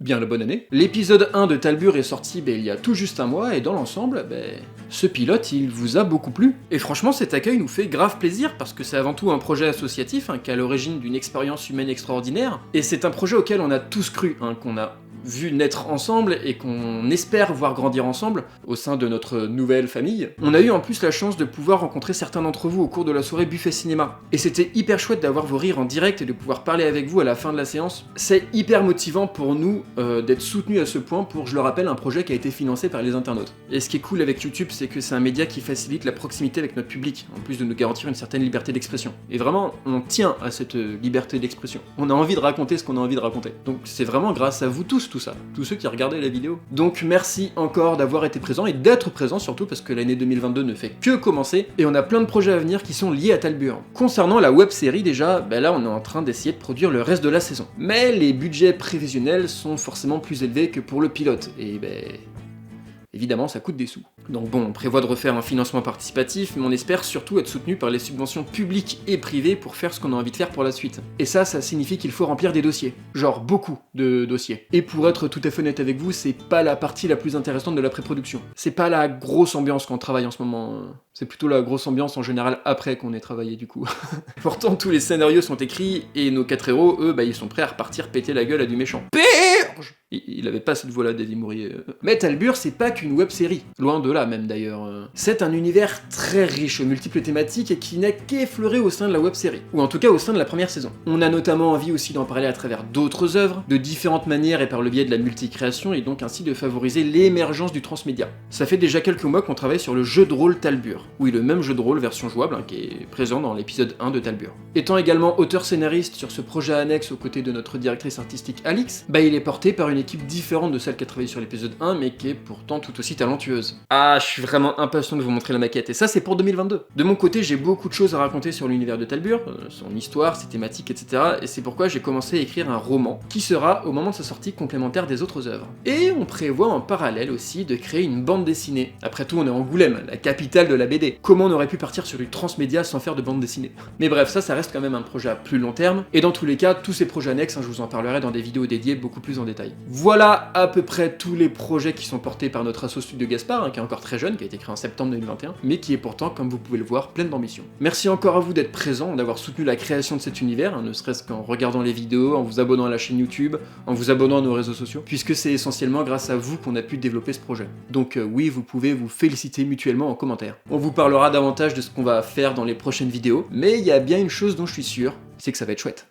bien la bonne année. L'épisode 1 de Talbur est sorti il y a tout juste un mois, et dans l'ensemble, ce pilote, il vous a beaucoup plu. Et franchement, cet accueil nous fait grave plaisir, parce que c'est avant tout un projet associatif, qui est à l'origine d'une expérience humaine extraordinaire, et c'est un projet auquel on a tous cru, qu'on a vu naître ensemble et qu'on espère voir grandir ensemble au sein de notre nouvelle famille. On a eu en plus la chance de pouvoir rencontrer certains d'entre vous au cours de la soirée Buffet Cinéma. Et c'était hyper chouette d'avoir vos rires en direct et de pouvoir parler avec vous à la fin de la séance. C'est hyper motivant pour nous d'être soutenus à ce point pour, je le rappelle, un projet qui a été financé par les internautes. Et ce qui est cool avec YouTube, c'est que c'est un média qui facilite la proximité avec notre public, en plus de nous garantir une certaine liberté d'expression. Et vraiment, on tient à cette liberté d'expression. On a envie de raconter ce qu'on a envie de raconter. Donc c'est vraiment grâce à vous tous tout ça, tous ceux qui regardaient la vidéo. Donc merci encore d'avoir été présents et d'être présents surtout parce que l'année 2022 ne fait que commencer et on a plein de projets à venir qui sont liés à Talbur. Concernant la web série déjà, là on est en train d'essayer de produire le reste de la saison. Mais les budgets prévisionnels sont forcément plus élevés que pour le pilote et évidemment, ça coûte des sous. Donc bon, on prévoit de refaire un financement participatif, mais on espère surtout être soutenu par les subventions publiques et privées pour faire ce qu'on a envie de faire pour la suite. Et ça signifie qu'il faut remplir des dossiers. Genre beaucoup de dossiers. Et pour être tout à fait honnête avec vous, c'est pas la partie la plus intéressante de la pré-production. C'est pas la grosse ambiance qu'on travaille en ce moment. C'est plutôt la grosse ambiance en général après qu'on ait travaillé du coup. Pourtant, tous les scénarios sont écrits et nos 4 héros, eux, ils sont prêts à repartir péter la gueule à du méchant. Perge! Il avait pas cette voix-là, David Mourier. Mais Talbur, c'est pas qu'une web-série. Loin de là, même d'ailleurs. C'est un univers très riche aux multiples thématiques et qui n'est qu'effleuré au sein de la web-série. Ou en tout cas au sein de la première saison. On a notamment envie aussi d'en parler à travers d'autres œuvres, de différentes manières et par le biais de la multicréation, et donc ainsi de favoriser l'émergence du transmédia. Ça fait déjà quelques mois qu'on travaille sur le jeu de rôle Talbur. Oui, le même jeu de rôle version jouable qui est présent dans l'épisode 1 de Talbur. Étant également auteur-scénariste sur ce projet annexe aux côtés de notre directrice artistique Alix, il est porté par une équipe différente de celle qui a travaillé sur l'épisode 1, mais qui est pourtant tout aussi talentueuse. Ah, je suis vraiment impatient de vous montrer la maquette, et ça c'est pour 2022. De mon côté, j'ai beaucoup de choses à raconter sur l'univers de Talbur, son histoire, ses thématiques, etc. Et c'est pourquoi j'ai commencé à écrire un roman, qui sera, au moment de sa sortie, complémentaire des autres œuvres. Et on prévoit en parallèle aussi de créer une bande dessinée. Après tout, on est Angoulême, la capitale de la BD. Comment on aurait pu partir sur du transmédia sans faire de bande dessinée? Mais bref, ça reste quand même un projet à plus long terme, et dans tous les cas, tous ces projets annexes, je vous en parlerai dans des vidéos dédiées beaucoup plus en détail. Voilà à peu près tous les projets qui sont portés par notre asso Studio Gaspard, qui est encore très jeune, qui a été créé en septembre 2021, mais qui est pourtant, comme vous pouvez le voir, pleine d'ambition. Merci encore à vous d'être présents, d'avoir soutenu la création de cet univers, ne serait-ce qu'en regardant les vidéos, en vous abonnant à la chaîne YouTube, en vous abonnant à nos réseaux sociaux, puisque c'est essentiellement grâce à vous qu'on a pu développer ce projet. Donc oui, vous pouvez vous féliciter mutuellement en commentaire. On vous parlera davantage de ce qu'on va faire dans les prochaines vidéos, mais il y a bien une chose dont je suis sûr, c'est que ça va être chouette.